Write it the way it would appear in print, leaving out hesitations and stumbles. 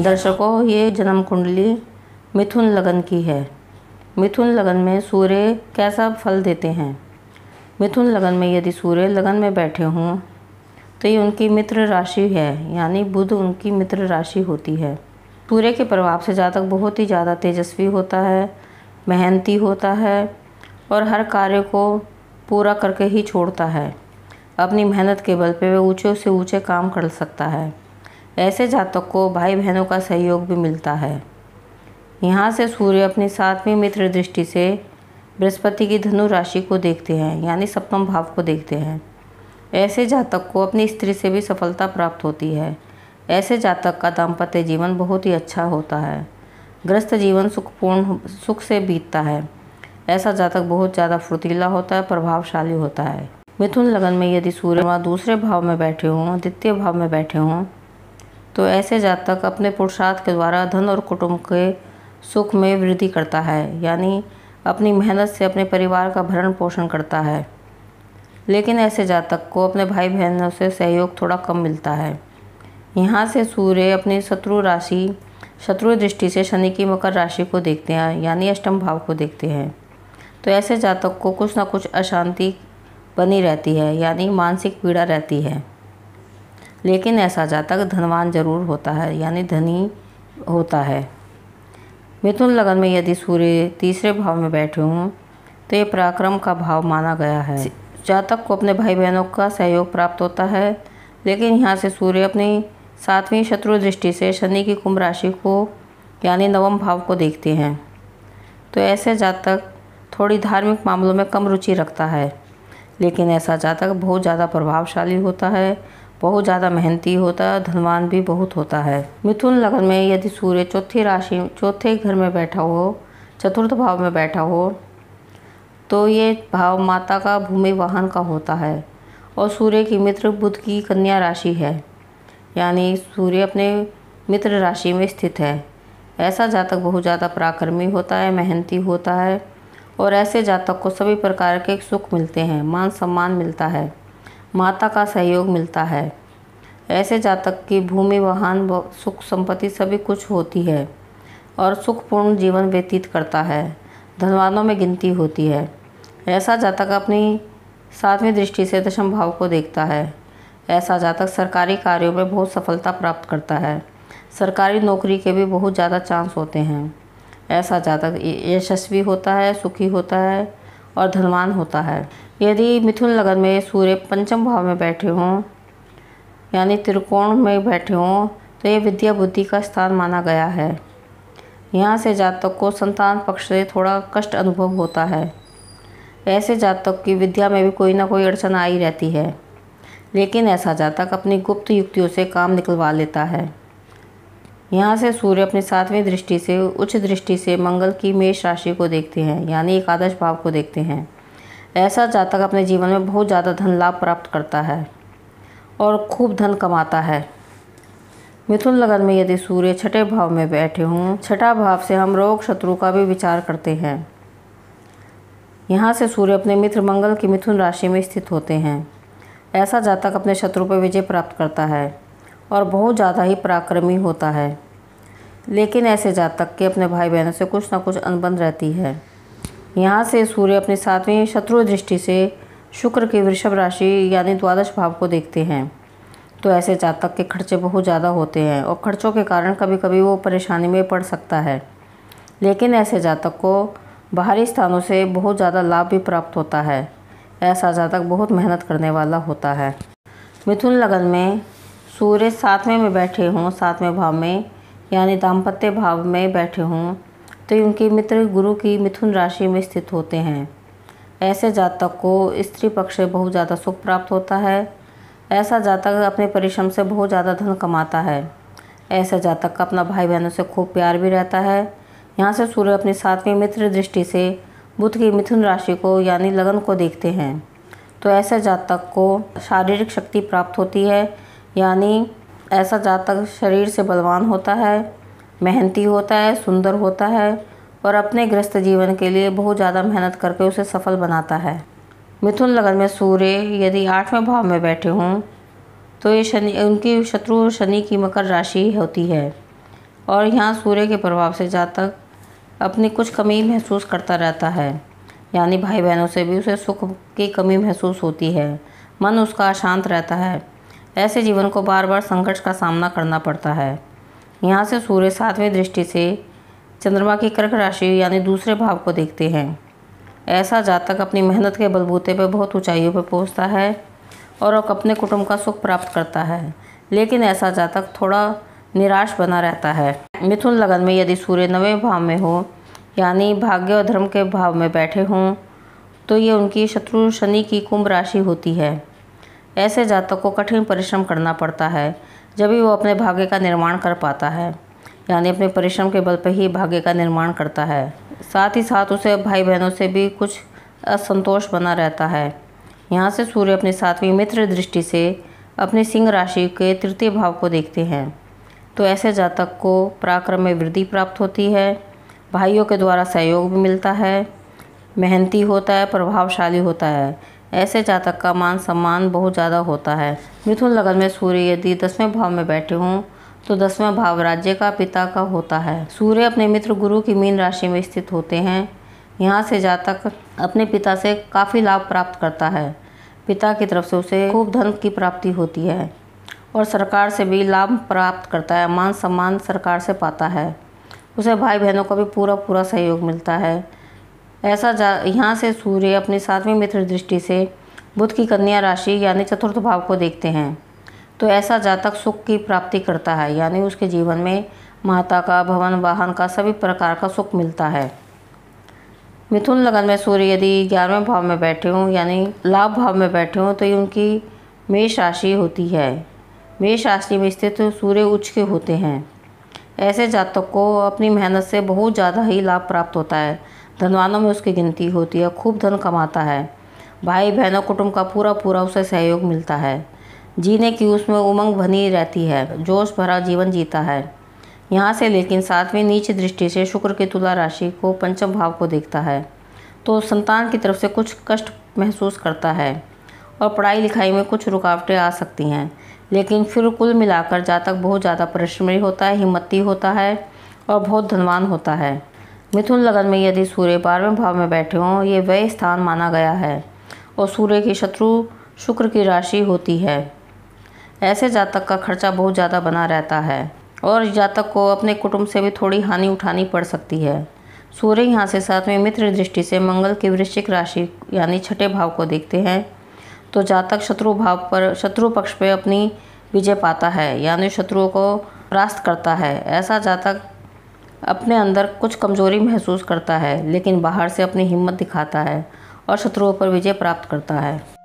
दर्शकों, ये जन्म कुंडली मिथुन लगन की है। मिथुन लगन में सूर्य कैसा फल देते हैं? मिथुन लगन में यदि सूर्य लगन में बैठे हों तो ये उनकी मित्र राशि है, यानी बुध उनकी मित्र राशि होती है। सूर्य के प्रभाव से जातक बहुत ही ज़्यादा तेजस्वी होता है, मेहनती होता है और हर कार्य को पूरा करके ही छोड़ता है। अपनी मेहनत के बल पे वह ऊंचे से ऊंचे काम कर सकता है। ऐसे जातक को भाई बहनों का सहयोग भी मिलता है। यहाँ से सूर्य अपनी 7वीं मित्र दृष्टि से बृहस्पति की धनु राशि को देखते हैं, यानी सप्तम भाव को देखते हैं। ऐसे जातक को अपनी स्त्री से भी सफलता प्राप्त होती है। ऐसे जातक का दाम्पत्य जीवन बहुत ही अच्छा होता है। गृहस्थ जीवन सुख से बीतता है। ऐसा जातक बहुत ज़्यादा फुर्तीला होता है, प्रभावशाली होता है। मिथुन लगन में यदि सूर्य वहाँ दूसरे भाव में बैठे हों, द्वितीय भाव में बैठे हों, तो ऐसे जातक अपने पुरुषार्थ के द्वारा धन और कुटुंब के सुख में वृद्धि करता है, यानी अपनी मेहनत से अपने परिवार का भरण पोषण करता है। लेकिन ऐसे जातक को अपने भाई बहनों से सहयोग थोड़ा कम मिलता है। यहाँ से सूर्य अपनी शत्रु दृष्टि से शनि की मकर राशि को देखते हैं, यानी अष्टम भाव को देखते हैं। तो ऐसे जातक को कुछ ना कुछ अशांति बनी रहती है, यानी मानसिक पीड़ा रहती है। लेकिन ऐसा जातक धनवान जरूर होता है, यानी धनी होता है। मिथुन लगन में यदि सूर्य तीसरे भाव में बैठे हों तो ये पराक्रम का भाव माना गया है। जातक को अपने भाई बहनों का सहयोग प्राप्त होता है। लेकिन यहाँ से सूर्य अपनी 7वीं शत्रु दृष्टि से शनि की कुंभ राशि को, यानी नवम भाव को देखते हैं। तो ऐसे जातक थोड़ी धार्मिक मामलों में कम रुचि रखता है। लेकिन ऐसा जातक बहुत ज़्यादा प्रभावशाली होता है, बहुत ज़्यादा मेहनती होता है, धनवान भी बहुत होता है। मिथुन लगन में यदि सूर्य चौथे घर में बैठा हो, चतुर्थ भाव में बैठा हो, तो ये भाव माता का भूमि वाहन का होता है और सूर्य की मित्र बुध की कन्या राशि है, यानी सूर्य अपने मित्र राशि में स्थित है। ऐसा जातक बहुत ज़्यादा पराक्रमी होता है, मेहनती होता है और ऐसे जातक को सभी प्रकार के सुख मिलते हैं, मान सम्मान मिलता है, माता का सहयोग मिलता है। ऐसे जातक की भूमि वाहन सुख संपत्ति सभी कुछ होती है और सुखपूर्ण जीवन व्यतीत करता है, धनवानों में गिनती होती है। ऐसा जातक अपनी 7वीं दृष्टि से दशम भाव को देखता है। ऐसा जातक सरकारी कार्यों में बहुत सफलता प्राप्त करता है। सरकारी नौकरी के भी बहुत ज़्यादा चांस होते हैं। ऐसा जातक यशस्वी होता है, सुखी होता है और धनवान होता है। यदि मिथुन लगन में सूर्य पंचम भाव में बैठे हों, यानी त्रिकोण में बैठे हों, तो ये विद्या बुद्धि का स्थान माना गया है। यहाँ से जातक को संतान पक्ष से थोड़ा कष्ट अनुभव होता है। ऐसे जातक की विद्या में भी कोई ना कोई अड़चन आई रहती है। लेकिन ऐसा जातक अपनी गुप्त युक्तियों से काम निकलवा लेता है। यहाँ से सूर्य अपनी 7वीं दृष्टि से उच्च दृष्टि से मंगल की मेष राशि को देखते हैं, यानी एकादश भाव को देखते हैं। ऐसा जातक अपने जीवन में बहुत ज़्यादा धन लाभ प्राप्त करता है और खूब धन कमाता है। मिथुन लगन में यदि सूर्य छठे भाव में बैठे हों, छठा भाव से हम रोग शत्रु का भी विचार करते हैं। यहाँ से सूर्य अपने मित्र मंगल की मिथुन राशि में स्थित होते हैं। ऐसा जातक अपने शत्रु पर विजय प्राप्त करता है और बहुत ज़्यादा ही पराक्रमी होता है। लेकिन ऐसे जातक के अपने भाई बहनों से कुछ ना कुछ अनबन रहती है। यहाँ से सूर्य अपनी 7वीं शत्रु दृष्टि से शुक्र की वृषभ राशि, यानी द्वादश भाव को देखते हैं। तो ऐसे जातक के खर्चे बहुत ज़्यादा होते हैं और खर्चों के कारण कभी कभी वो परेशानी में पड़ सकता है। लेकिन ऐसे जातक को बाहरी स्थानों से बहुत ज़्यादा लाभ भी प्राप्त होता है। ऐसा जातक बहुत मेहनत करने वाला होता है। मिथुन लगन में सूर्य 7वें में बैठे हों, 7वें भाव में, यानी दाम्पत्य भाव में बैठे हों, तो उनके मित्र गुरु की मिथुन राशि में स्थित होते हैं। ऐसे जातक को स्त्री पक्ष से बहुत ज़्यादा सुख प्राप्त होता है। ऐसा जातक अपने परिश्रम से बहुत ज़्यादा धन कमाता है। ऐसे जातक का अपना भाई बहनों से खूब प्यार भी रहता है। यहाँ से सूर्य अपनी 7वीं मित्र दृष्टि से बुध की मिथुन राशि को, यानी लगन को देखते हैं। तो ऐसे जातक को शारीरिक शक्ति प्राप्त होती है, यानी ऐसा जातक शरीर से बलवान होता है, मेहनती होता है, सुंदर होता है और अपने गृहस्थ जीवन के लिए बहुत ज़्यादा मेहनत करके उसे सफल बनाता है। मिथुन लगन में सूर्य यदि 8वें भाव में बैठे हों, तो ये शनि, उनकी शत्रु शनि की मकर राशि होती है। और यहाँ सूर्य के प्रभाव से जातक अपनी कुछ कमी महसूस करता रहता है, यानी भाई बहनों से भी उसे सुख की कमी महसूस होती है। मन उसका अशांत रहता है। ऐसे जीवन को बार बार संघर्ष का सामना करना पड़ता है। यहाँ से सूर्य 7वें दृष्टि से चंद्रमा की कर्क राशि यानी दूसरे भाव को देखते हैं। ऐसा जातक अपनी मेहनत के बलबूते पर बहुत ऊंचाइयों पर पहुँचता है और अपने कुटुंब का सुख प्राप्त करता है, लेकिन ऐसा जातक थोड़ा निराश बना रहता है। मिथुन लगन में यदि सूर्य 9वें भाव में हो, यानी भाग्य और धर्म के भाव में बैठे हों, तो ये उनकी शत्रु शनि की कुंभ राशि होती है। ऐसे जातक को कठिन परिश्रम करना पड़ता है, जब भी वो अपने भाग्य का निर्माण कर पाता है, यानी अपने परिश्रम के बल पर ही भाग्य का निर्माण करता है। साथ ही साथ उसे भाई बहनों से भी कुछ असंतोष बना रहता है। यहाँ से सूर्य अपनी 7वीं मित्र दृष्टि से अपनी सिंह राशि के तृतीय भाव को देखते हैं, तो ऐसे जातक को पराक्रम में वृद्धि प्राप्त होती है। भाइयों के द्वारा सहयोग भी मिलता है, मेहनती होता है, प्रभावशाली होता है। ऐसे जातक का मान सम्मान बहुत ज़्यादा होता है। मिथुन लगन में सूर्य यदि 10वें भाव में बैठे हों, तो 10वां भाव राज्य का पिता का होता है। सूर्य अपने मित्र गुरु की मीन राशि में स्थित होते हैं। यहाँ से जातक अपने पिता से काफ़ी लाभ प्राप्त करता है। पिता की तरफ से उसे खूब धन की प्राप्ति होती है और सरकार से भी लाभ प्राप्त करता है। मान सम्मान सरकार से पाता है। उसे भाई बहनों का भी पूरा सहयोग मिलता है। ऐसा यहाँ से सूर्य अपनी 7वीं मित्र दृष्टि से बुध की कन्या राशि यानी चतुर्थ भाव को देखते हैं, तो ऐसा जातक सुख की प्राप्ति करता है, यानी उसके जीवन में माता का, भवन, वाहन का, सभी प्रकार का सुख मिलता है। मिथुन लगन में सूर्य यदि 11वें भाव में बैठे हों, यानी लाभ भाव में बैठे हों, तो ये उनकी मेष राशि होती है। मेष राशि में स्थित सूर्य उच्च के होते हैं। ऐसे जातक को अपनी मेहनत से बहुत ज़्यादा ही लाभ प्राप्त होता है। धनवानों में उसकी गिनती होती है, खूब धन कमाता है। भाई बहनों कुटुंब का पूरा उसे सहयोग मिलता है। जीने की उसमें उमंग बनी रहती है, जोश भरा जीवन जीता है। यहाँ से लेकिन 7वीं नीच दृष्टि से शुक्र की तुला राशि को पंचम भाव को देखता है, तो संतान की तरफ से कुछ कष्ट महसूस करता है और पढ़ाई लिखाई में कुछ रुकावटें आ सकती हैं। लेकिन फिर कुल मिलाकर जातक बहुत ज़्यादा परिश्रमी होता है, हिम्मती होता है और बहुत धनवान होता है। मिथुन लगन में यदि सूर्य 12वें भाव में बैठे हों, ये व्यय स्थान माना गया है और सूर्य की शत्रु शुक्र की राशि होती है। ऐसे जातक का खर्चा बहुत ज़्यादा बना रहता है और जातक को अपने कुटुंब से भी थोड़ी हानि उठानी पड़ सकती है। सूर्य यहाँ से 7वें मित्र दृष्टि से मंगल की वृश्चिक राशि यानी छठे भाव को देखते हैं, तो जातक शत्रु पक्ष पे अपनी विजय पाता है, यानी शत्रुओं को परास्त करता है। ऐसा जातक अपने अंदर कुछ कमजोरी महसूस करता है, लेकिन बाहर से अपनी हिम्मत दिखाता है और शत्रुओं पर विजय प्राप्त करता है।